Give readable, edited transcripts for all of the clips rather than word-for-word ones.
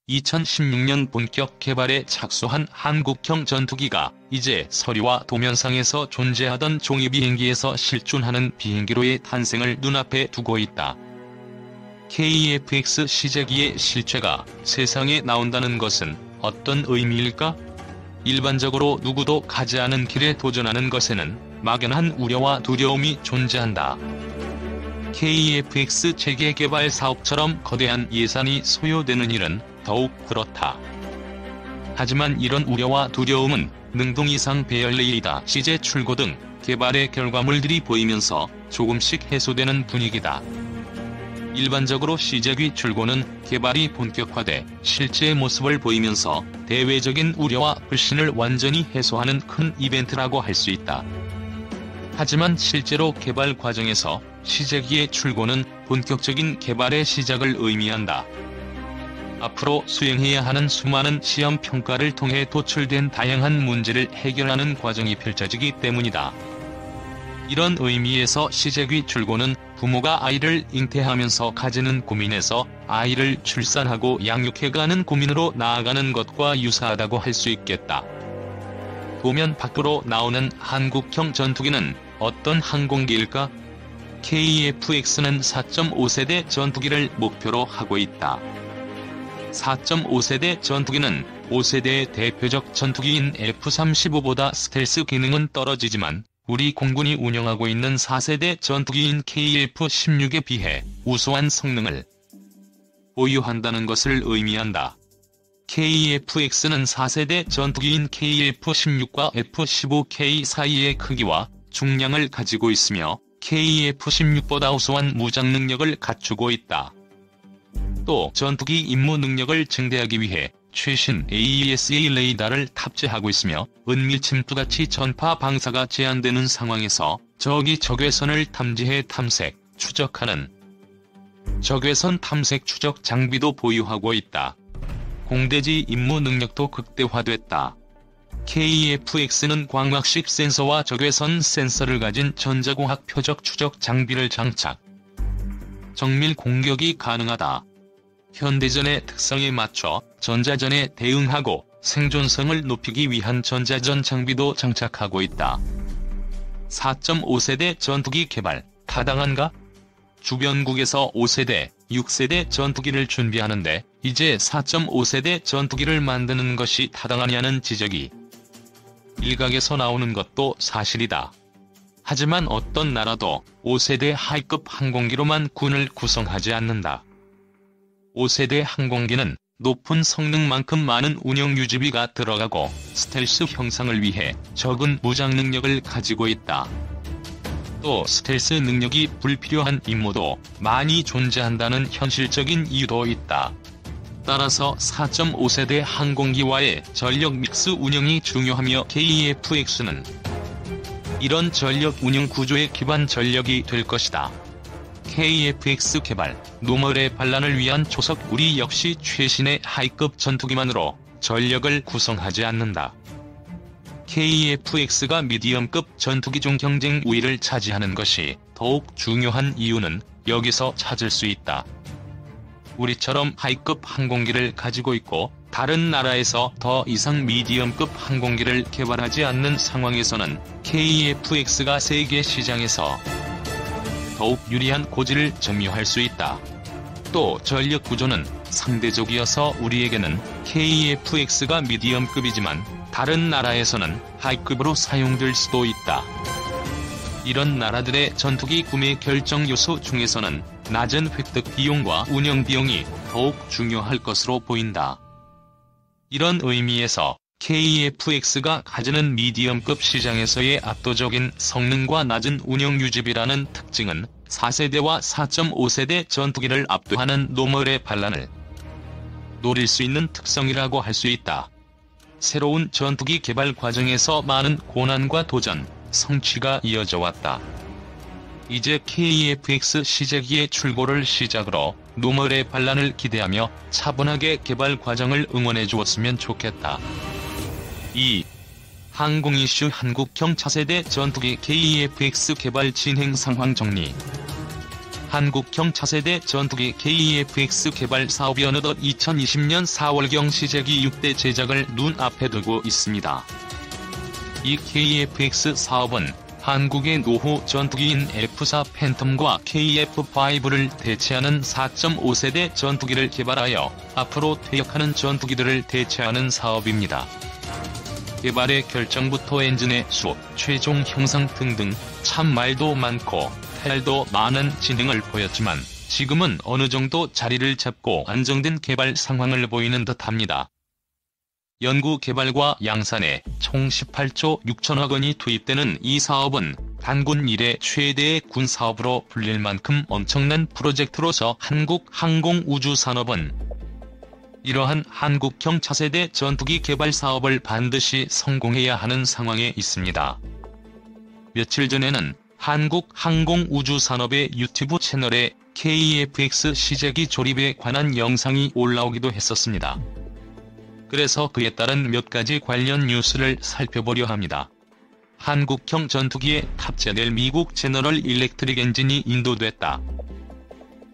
2016년 본격 개발에 착수한 한국형 전투기가 이제 서류와 도면상에서 존재하던 종이 비행기에서 실존하는 비행기로의 탄생을 눈앞에 두고 있다. KF-X 시제기의 실체가 세상에 나온다는 것은 어떤 의미일까? 일반적으로 누구도 가지 않은 길에 도전하는 것에는 막연한 우려와 두려움이 존재한다. KF-X 체계 개발 사업처럼 거대한 예산이 소요되는 일은 더욱 그렇다. 하지만 이런 우려와 두려움은 능동 이상 배열 레이더 시제 출고 등 개발의 결과물들이 보이면서 조금씩 해소되는 분위기다. 일반적으로 시제기 출고는 개발이 본격화돼 실제 모습을 보이면서 대외적인 우려와 불신을 완전히 해소하는 큰 이벤트라고 할 수 있다. 하지만 실제로 개발 과정에서 시제기의 출고는 본격적인 개발의 시작을 의미한다. 앞으로 수행해야 하는 수많은 시험 평가를 통해 도출된 다양한 문제를 해결하는 과정이 펼쳐지기 때문이다. 이런 의미에서 시제기 출고는 부모가 아이를 잉태하면서 가지는 고민에서 아이를 출산하고 양육해가는 고민으로 나아가는 것과 유사하다고 할 수 있겠다. 도면 밖으로 나오는 한국형 전투기는 어떤 항공기일까? KF-X는 4.5세대 전투기를 목표로 하고 있다. 4.5세대 전투기는 5세대의 대표적 전투기인 F-35보다 스텔스 기능은 떨어지지만 우리 공군이 운영하고 있는 4세대 전투기인 KF-16에 비해 우수한 성능을 보유한다는 것을 의미한다. KF-X는 4세대 전투기인 KF-16과 F-15K 사이의 크기와 중량을 가지고 있으며 KF-16보다 우수한 무장 능력을 갖추고 있다. 또 전투기 임무 능력을 증대하기 위해 최신 AESA 레이더를 탑재하고 있으며 은밀 침투같이 전파 방사가 제한되는 상황에서 적이 적외선을 탐지해 탐색, 추적하는 적외선 탐색 추적 장비도 보유하고 있다. 공대지 임무 능력도 극대화됐다. KF-X는 광학식 센서와 적외선 센서를 가진 전자공학 표적 추적 장비를 장착. 정밀 공격이 가능하다. 현대전의 특성에 맞춰 전자전에 대응하고 생존성을 높이기 위한 전자전 장비도 장착하고 있다. 4.5세대 전투기 개발, 타당한가? 주변국에서 5세대, 6세대 전투기를 준비하는데 이제 4.5세대 전투기를 만드는 것이 타당하냐는 지적이 일각에서 나오는 것도 사실이다. 하지만 어떤 나라도 5세대 하이급 항공기로만 군을 구성하지 않는다. 5세대 항공기는 높은 성능만큼 많은 운영 유지비가 들어가고 스텔스 형상을 위해 적은 무장 능력을 가지고 있다. 또 스텔스 능력이 불필요한 임무도 많이 존재한다는 현실적인 이유도 있다. 따라서 4.5세대 항공기와의 전력 믹스 운영이 중요하며 KF-X는 이런 전력 운영 구조의 기반 전력이 될 것이다. KF-X 개발, 노멀의 반란을 위한 초석 우리 역시 최신의 하이급 전투기만으로 전력을 구성하지 않는다. KF-X가 미디엄급 전투기 중 경쟁 우위를 차지하는 것이 더욱 중요한 이유는 여기서 찾을 수 있다. 우리처럼 하이급 항공기를 가지고 있고 다른 나라에서 더 이상 미디엄급 항공기를 개발하지 않는 상황에서는 KF-X가 세계 시장에서 더욱 유리한 고지를 점유할 수 있다. 또 전력 구조는 상대적이어서 우리에게는 KF-X가 미디엄급이지만 다른 나라에서는 하이급으로 사용될 수도 있다. 이런 나라들의 전투기 구매 결정 요소 중에서는 낮은 획득 비용과 운영 비용이 더욱 중요할 것으로 보인다. 이런 의미에서 KF-X가 가지는 미디엄급 시장에서의 압도적인 성능과 낮은 운영 유지비라는 특징은 4세대와 4.5세대 전투기를 압도하는 노멀의 반란을 노릴 수 있는 특성이라고 할 수 있다. 새로운 전투기 개발 과정에서 많은 고난과 도전, 성취가 이어져 왔다. 이제 KF-X 시제기의 출고를 시작으로 노멀의 반란을 기대하며 차분하게 개발 과정을 응원해 주었으면 좋겠다. 2. 항공 이슈 한국형 차세대 전투기 KF-X 개발 진행 상황 정리. 한국형 차세대 전투기 KEFX 개발 사업이 어느덧 2020년 4월경 시제기 6대 제작을 눈앞에 두고 있습니다. 이 KEFX 사업은 한국의 노후 전투기인 F-4 팬텀과 KF-5를 대체하는 4.5세대 전투기를 개발하여 앞으로 퇴역하는 전투기들을 대체하는 사업입니다. 개발의 결정부터 엔진의 수, 최종 형상 등등 참 말도 많고 탈도 많은 진행을 보였지만 지금은 어느 정도 자리를 잡고 안정된 개발 상황을 보이는 듯합니다. 연구 개발과 양산에 총 18조 6천억 원이 투입되는 이 사업은 단군 이래 최대의 군사업으로 불릴 만큼 엄청난 프로젝트로서 한국 항공우주산업은 이러한 한국형 차세대 전투기 개발 사업을 반드시 성공해야 하는 상황에 있습니다. 며칠 전에는 한국 항공우주산업의 유튜브 채널에 KEFX 시제기 조립에 관한 영상이 올라오기도 했었습니다. 그래서 그에 따른 몇 가지 관련 뉴스를 살펴보려 합니다. 한국형 전투기에 탑재될 미국 제너럴 일렉트릭 엔진이 인도됐다.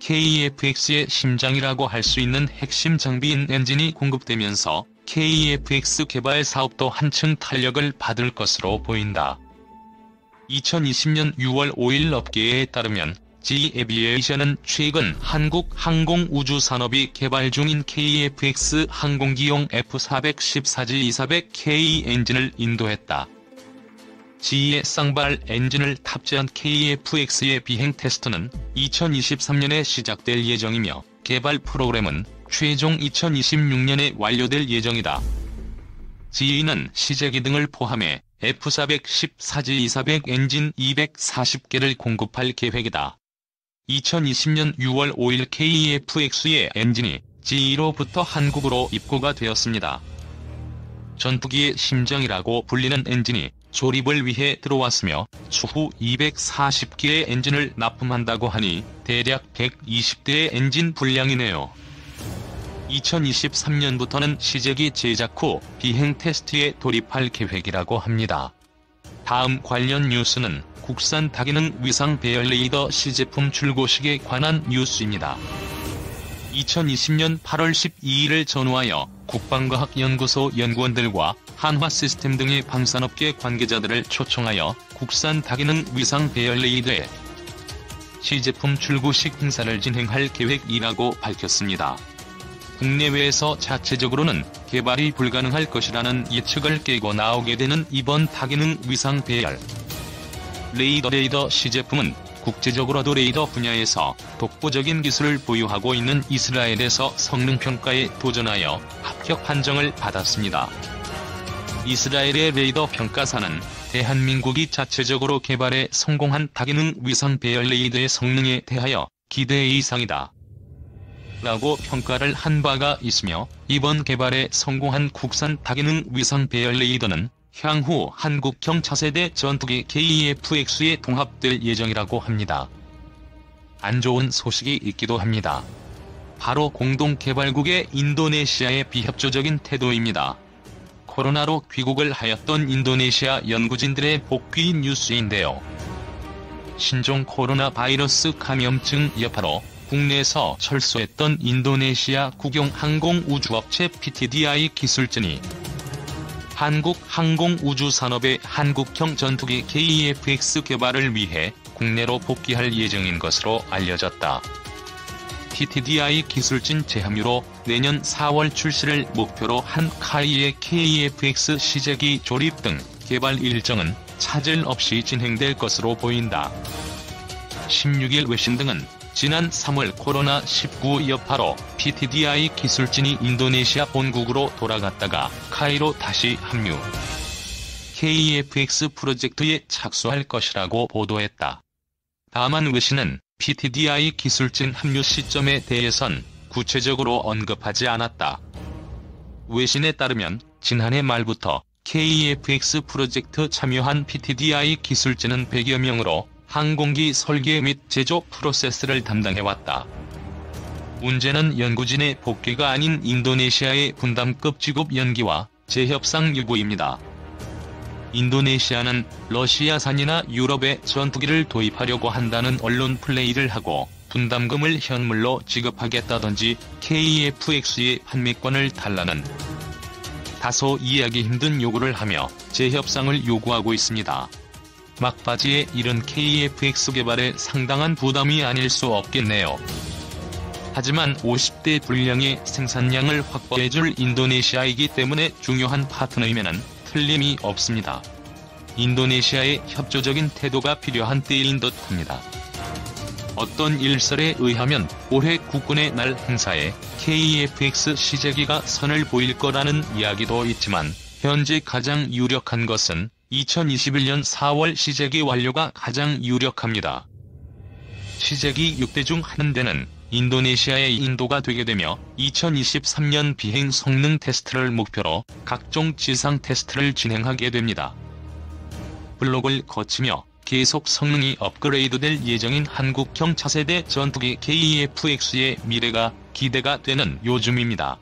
KEFX의 심장이라고 할 수 있는 핵심 장비인 엔진이 공급되면서 KEFX 개발 사업도 한층 탄력을 받을 것으로 보인다. 2020년 6월 5일 업계에 따르면 GE 에비에이션은 최근 한국 항공우주산업이 개발 중인 KEFX 항공기용 F414G200K 엔진을 인도했다. GE의 쌍발 엔진을 탑재한 KEFX의 비행 테스트는 2023년에 시작될 예정이며 개발 프로그램은 최종 2026년에 완료될 예정이다. GE는 시제기 등을 포함해 F414G200 엔진 240개를 공급할 계획이다. 2020년 6월 5일 KEFX의 엔진이 GE로부터 한국으로 입고가 되었습니다. 전투기의 심장이라고 불리는 엔진이 조립을 위해 들어왔으며 추후 240개의 엔진을 납품한다고 하니 대략 120대의 엔진 분량이네요. 2023년부터는 시제기 제작 후 비행 테스트에 돌입할 계획이라고 합니다. 다음 관련 뉴스는 국산 다기능 위상 배열 레이더 시제품 출고식에 관한 뉴스입니다. 2020년 8월 12일을 전후하여 국방과학연구소 연구원들과 한화시스템 등의 방산업계 관계자들을 초청하여 국산 다기능 위상 배열 레이더의 시제품 출고식 행사를 진행할 계획이라고 밝혔습니다. 국내외에서 자체적으로는 개발이 불가능할 것이라는 예측을 깨고 나오게 되는 이번 다기능 위상 배열 레이더 시제품은 국제적으로도 레이더 분야에서 독보적인 기술을 보유하고 있는 이스라엘에서 성능평가에 도전하여 합격 판정을 받았습니다. 이스라엘의 레이더 평가사는 대한민국이 자체적으로 개발에 성공한 다기능 위상 배열 레이더의 성능에 대하여 기대 이상이다 라고 평가를 한 바가 있으며 이번 개발에 성공한 국산 다기능 위상 배열 레이더는 향후 한국형 차세대 전투기 KEFX에 동합될 예정이라고 합니다. 안 좋은 소식이 있기도 합니다. 바로 공동개발국의 인도네시아의 비협조적인 태도입니다. 코로나로 귀국을 하였던 인도네시아 연구진들의 복귀 뉴스인데요. 신종 코로나 바이러스 감염증 여파로 국내에서 철수했던 인도네시아 국영 항공우주업체 PTDI 기술진이 한국 항공우주산업의 한국형 전투기 KEFX 개발을 위해 국내로 복귀할 예정인 것으로 알려졌다. PTDI 기술진 재합류로 내년 4월 출시를 목표로 한 카이의 KEFX 시제기 조립 등 개발 일정은 차질 없이 진행될 것으로 보인다. 16일 외신 등은 지난 3월 코로나19 여파로 PTDI 기술진이 인도네시아 본국으로 돌아갔다가 카이로 다시 합류. KEFX 프로젝트에 착수할 것이라고 보도했다. 다만 외신은 PTDI 기술진 합류 시점에 대해선 구체적으로 언급하지 않았다. 외신에 따르면 지난해 말부터 KEFX 프로젝트 참여한 PTDI 기술진은 100여 명으로 항공기 설계 및 제조 프로세스를 담당해왔다. 문제는 연구진의 복귀가 아닌 인도네시아의 분담급 지급 연기와 재협상 요구입니다. 인도네시아는 러시아산이나 유럽에 전투기를 도입하려고 한다는 언론 플레이를 하고 분담금을 현물로 지급하겠다든지 KF-X의 판매권을 달라는 다소 이해하기 힘든 요구를 하며 재협상을 요구하고 있습니다. 막바지에 이른 KF-X 개발에 상당한 부담이 아닐 수 없겠네요. 하지만 50대 분량의 생산량을 확보해줄 인도네시아이기 때문에 중요한 파트너임에는 틀림이 없습니다. 인도네시아의 협조적인 태도가 필요한 때인 듯합니다. 어떤 일설에 의하면 올해 국군의 날 행사에 KF-X 시제기가 선을 보일 거라는 이야기도 있지만 현재 가장 유력한 것은 2021년 4월 시제기 완료가 가장 유력합니다. 시제기 6대 중 한 대는 인도네시아의 인도가 되게 되며 2023년 비행 성능 테스트를 목표로 각종 지상 테스트를 진행하게 됩니다. 블록을 거치며 계속 성능이 업그레이드될 예정인 한국형 차세대 전투기 KF-X의 미래가 기대가 되는 요즘입니다.